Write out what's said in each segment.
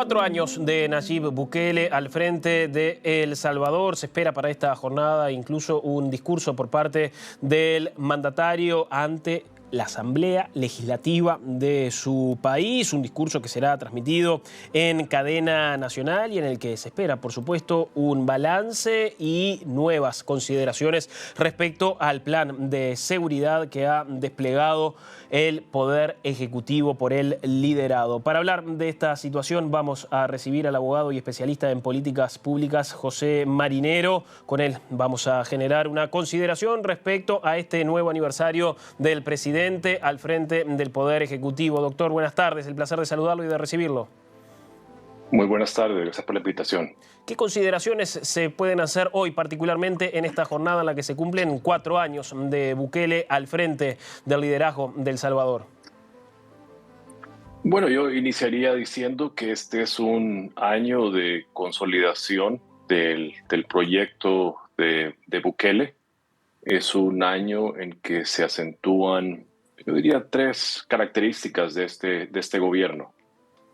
4 años de Nayib Bukele al frente de El Salvador. Se espera para esta jornada incluso un discurso por parte del mandatario ante la Asamblea Legislativa de su país, un discurso que será transmitido en cadena nacional y en el que se espera, por supuesto, un balance y nuevas consideraciones respecto al plan de seguridad que ha desplegado el Poder Ejecutivo por él liderado. Para hablar de esta situación vamos a recibir al abogado y especialista en políticas públicas José Marinero. Con él vamos a generar una consideración respecto a este nuevo aniversario del presidente al frente del Poder Ejecutivo. Doctor, buenas tardes. El placer de saludarlo y de recibirlo. Muy buenas tardes. Gracias por la invitación. ¿Qué consideraciones se pueden hacer hoy, particularmente en esta jornada en la que se cumplen 4 años de Bukele al frente del liderazgo de El Salvador? Bueno, yo iniciaría diciendo que este es un año de consolidación del proyecto de Bukele. Es un año en que se acentúan, yo diría, 3 características de este gobierno.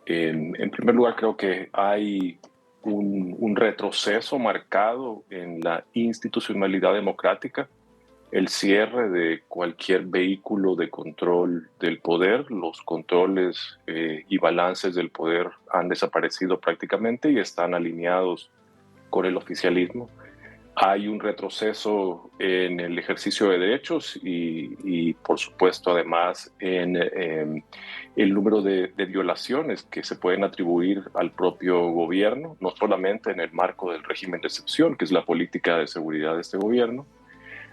En primer lugar, creo que hay un retroceso marcado en la institucionalidad democrática, el cierre de cualquier vehículo de control del poder. Los controles y balances del poder han desaparecido prácticamente y están alineados con el oficialismo. Hay un retroceso en el ejercicio de derechos y por supuesto, además, en el número de violaciones que se pueden atribuir al propio gobierno, no solamente en el marco del régimen de excepción, que es la política de seguridad de este gobierno.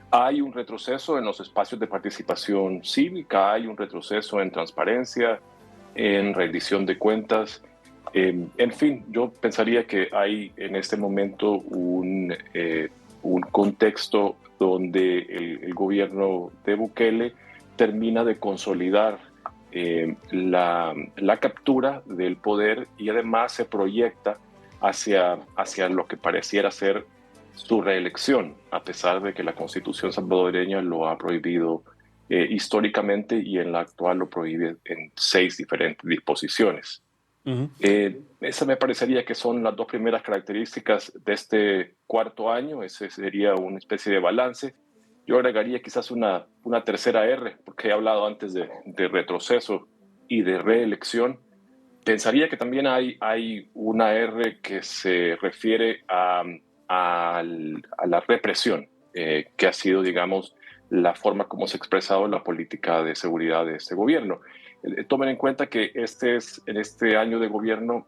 Hay un retroceso en los espacios de participación cívica, hay un retroceso en transparencia, en rendición de cuentas. En fin, yo pensaría que hay en este momento un contexto donde el gobierno de Bukele termina de consolidar la captura del poder y además se proyecta hacia lo que pareciera ser su reelección, a pesar de que la Constitución salvadoreña lo ha prohibido históricamente y en la actual lo prohíbe en 6 diferentes disposiciones. Esa me parecería que son las 2 primeras características de este 4º año. Ese sería una especie de balance. Yo agregaría quizás una tercera R, porque he hablado antes de retroceso y de reelección. Pensaría que también hay una R que se refiere a la represión, que ha sido, digamos, la forma como se ha expresado la política de seguridad de este gobierno. Tomen en cuenta que en este año de gobierno,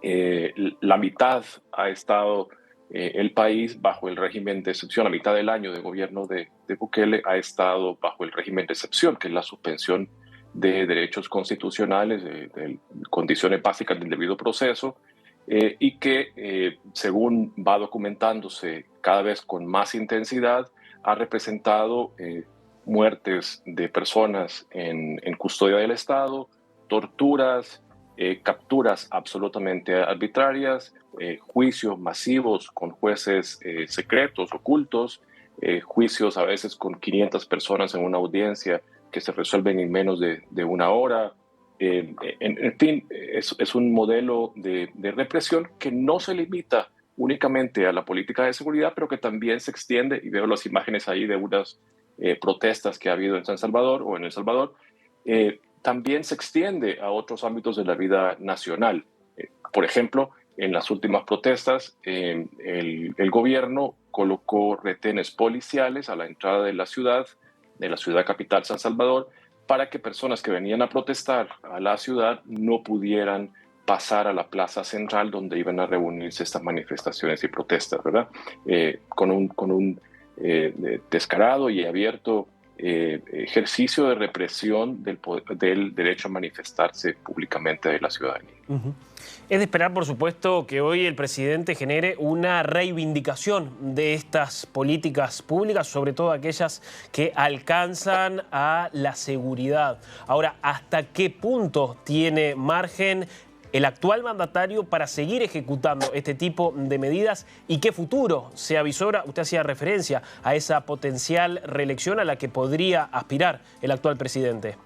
la mitad ha estado el país bajo el régimen de excepción. La mitad del año de gobierno de Bukele ha estado bajo el régimen de excepción, que es la suspensión de derechos constitucionales, de condiciones básicas del debido proceso, y que, según va documentándose cada vez con más intensidad, ha representado muertes de personas en custodia del Estado, torturas, capturas absolutamente arbitrarias, juicios masivos con jueces secretos, ocultos, juicios a veces con 500 personas en una audiencia que se resuelven en menos de una hora. En fin, es un modelo de represión que no se limita únicamente a la política de seguridad, pero que también se extiende, y veo las imágenes ahí de unas protestas que ha habido en San Salvador o en El Salvador, también se extiende a otros ámbitos de la vida nacional. Por ejemplo, en las últimas protestas, el gobierno colocó retenes policiales a la entrada de la ciudad capital San Salvador, para que personas que venían a protestar a la ciudad no pudieran pasar a la plaza central donde iban a reunirse estas manifestaciones y protestas, ¿verdad? Con un descarado y abierto ejercicio de represión del derecho a manifestarse públicamente de la ciudadanía. Es de esperar, por supuesto, que hoy el presidente genere una reivindicación de estas políticas públicas, sobre todo aquellas que alcanzan a la seguridad. Ahora, ¿hasta qué punto tiene margen el actual mandatario para seguir ejecutando este tipo de medidas y qué futuro se avisora? Usted hacía referencia a esa potencial reelección a la que podría aspirar el actual presidente.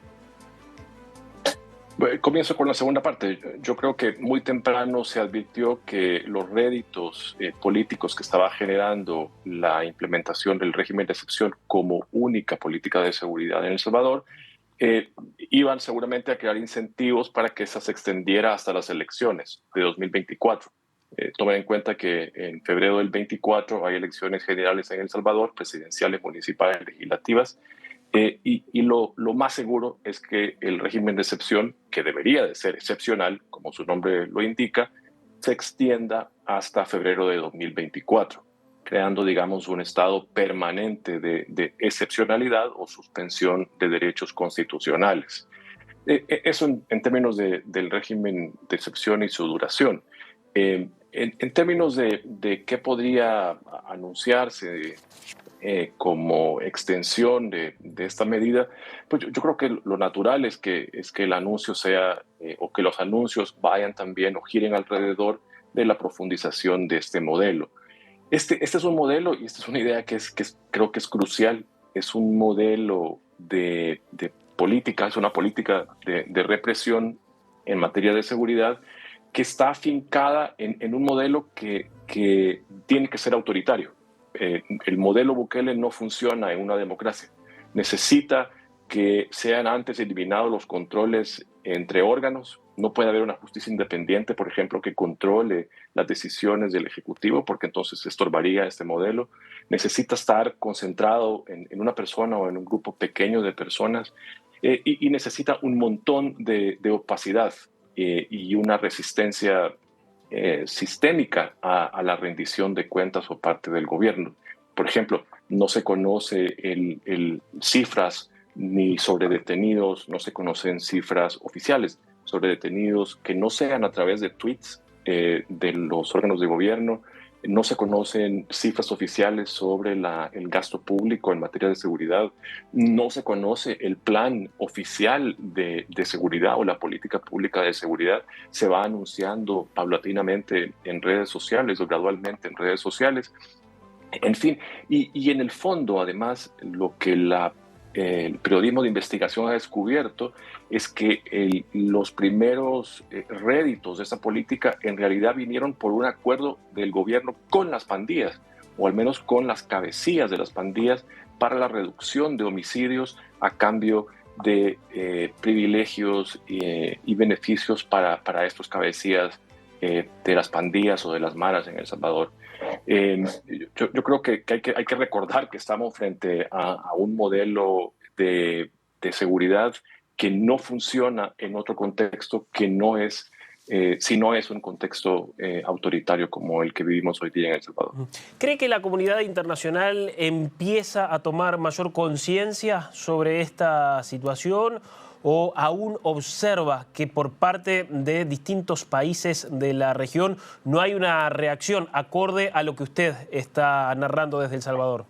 Bueno, comienzo con la segunda parte. Yo creo que muy temprano se advirtió que los réditos políticos que estaba generando la implementación del régimen de excepción como única política de seguridad en El Salvador iban seguramente a crear incentivos para que esa se extendiera hasta las elecciones de 2024. Tomen en cuenta que en febrero del 24 hay elecciones generales en El Salvador, presidenciales, municipales, legislativas, y lo más seguro es que el régimen de excepción, que debería de ser excepcional, como su nombre lo indica, se extienda hasta febrero de 2024, creando, digamos, un estado permanente de excepcionalidad o suspensión de derechos constitucionales. Eso en términos del régimen de excepción y su duración. En términos de qué podría anunciarse como extensión de esta medida, pues yo creo que lo natural es que el anuncio sea, o que los anuncios vayan también o giren alrededor de la profundización de este modelo. Este es un modelo y esta es una idea creo que es crucial. Es un modelo de política, es una política de represión en materia de seguridad que está afincada en un modelo que tiene que ser autoritario. El modelo Bukele no funciona en una democracia. Necesita que sean antes eliminados los controles entre órganos. No puede haber una justicia independiente, por ejemplo, que controle las decisiones del Ejecutivo, porque entonces estorbaría este modelo. Necesita estar concentrado en una persona o en un grupo pequeño de personas y necesita un montón de opacidad y una resistencia sistémica a la rendición de cuentas por parte del gobierno. Por ejemplo, no se conoce cifras ni sobre detenidos, no se conocen cifras oficiales sobre detenidos que no sean a través de tweets de los órganos de gobierno. No se conocen cifras oficiales sobre el gasto público en materia de seguridad. No se conoce el plan oficial de seguridad o la política pública de seguridad. Se va anunciando paulatinamente en redes sociales o gradualmente en redes sociales. En fin, y en el fondo, además, lo que el periodismo de investigación ha descubierto es que los primeros réditos de esa política en realidad vinieron por un acuerdo del gobierno con las pandillas, o al menos con las cabecillas de las pandillas, para la reducción de homicidios a cambio de privilegios y beneficios para estos cabecillas de las pandillas o de las maras en El Salvador. Eh, yo creo que hay que recordar que estamos frente a un modelo de seguridad que no funciona en otro contexto que no es, si no es un contexto autoritario como el que vivimos hoy día en El Salvador. ¿Cree que la comunidad internacional empieza a tomar mayor conciencia sobre esta situación o aún observa que por parte de distintos países de la región no hay una reacción acorde a lo que usted está narrando desde El Salvador?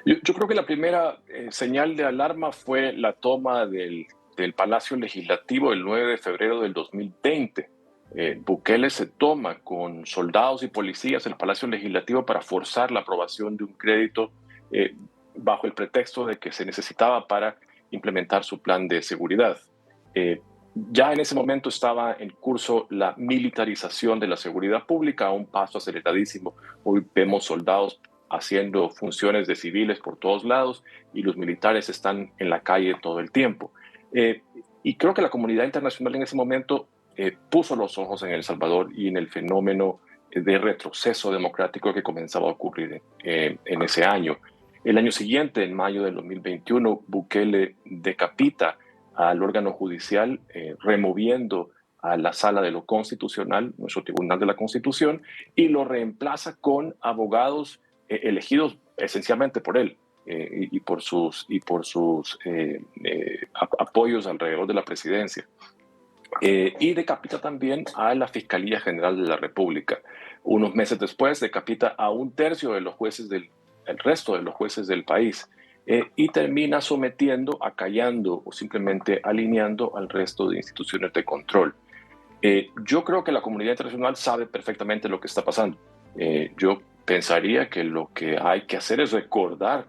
Yo creo que la primera señal de alarma fue la toma del Palacio Legislativo el 9 de febrero del 2020. Bukele se toma con soldados y policías el Palacio Legislativo para forzar la aprobación de un crédito eh, bajo el pretexto de que se necesitaba para implementar su plan de seguridad. Ya en ese momento estaba en curso la militarización de la seguridad pública a un paso aceleradísimo. Hoy vemos soldados haciendo funciones de civiles por todos lados y los militares están en la calle todo el tiempo. Y creo que la comunidad internacional en ese momento puso los ojos en El Salvador y en el fenómeno de retroceso democrático que comenzaba a ocurrir en ese año. El año siguiente, en mayo del 2021, Bukele decapita al órgano judicial, removiendo a la Sala de lo Constitucional, nuestro Tribunal de la Constitución, y lo reemplaza con abogados elegidos esencialmente por él y por sus apoyos alrededor de la presidencia. Y decapita también a la Fiscalía General de la República. Unos meses después decapita a un tercio de los jueces el resto de los jueces del país y termina sometiendo, acallando o simplemente alineando al resto de instituciones de control. Yo creo que la comunidad internacional sabe perfectamente lo que está pasando. Yo pensaría que lo que hay que hacer es recordar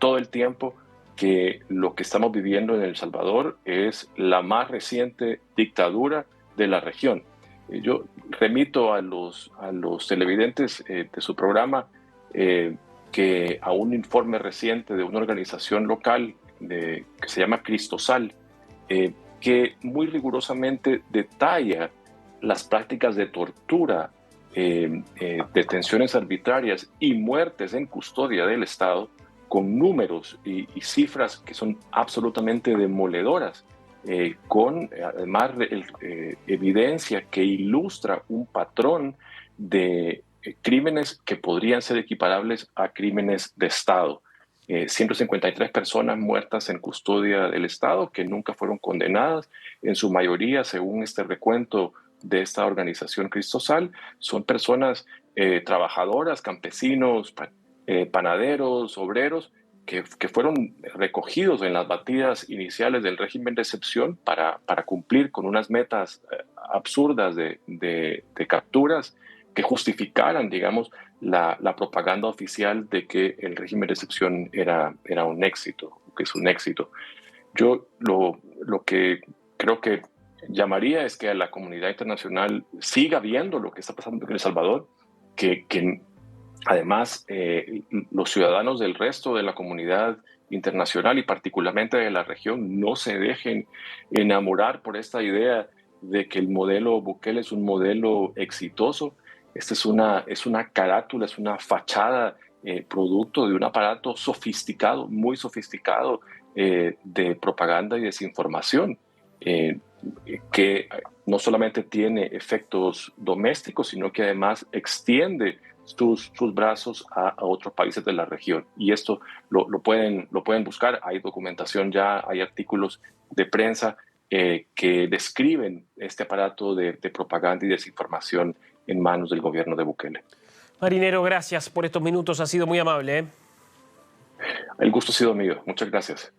todo el tiempo que lo que estamos viviendo en El Salvador es la más reciente dictadura de la región. Yo remito a los televidentes de su programa que a un informe reciente de una organización local que se llama Cristosal, que muy rigurosamente detalla las prácticas de tortura, detenciones arbitrarias y muertes en custodia del Estado, con números y cifras que son absolutamente demoledoras, con además evidencia que ilustra un patrón de crímenes que podrían ser equiparables a crímenes de Estado. 153 personas muertas en custodia del Estado que nunca fueron condenadas, en su mayoría, según este recuento de esta organización Cristosal, son personas trabajadoras, campesinos, panaderos, obreros, que fueron recogidos en las batidas iniciales del régimen de excepción para cumplir con unas metas absurdas de capturas que justificaran, digamos, la propaganda oficial de que el régimen de excepción era un éxito, que es un éxito. Yo lo que creo que llamaría es que a la comunidad internacional siga viendo lo que está pasando en El Salvador, que además los ciudadanos del resto de la comunidad internacional y particularmente de la región no se dejen enamorar por esta idea de que el modelo Bukele es un modelo exitoso. Esta es una carátula, es una fachada producto de un aparato sofisticado, muy sofisticado, de propaganda y desinformación, que no solamente tiene efectos domésticos, sino que además extiende sus brazos a otros países de la región. Y esto lo pueden buscar, hay documentación ya, hay artículos de prensa que describen este aparato de propaganda y desinformación en manos del gobierno de Bukele. Marinero, gracias por estos minutos, ha sido muy amable, ¿eh? El gusto ha sido mío. Muchas gracias.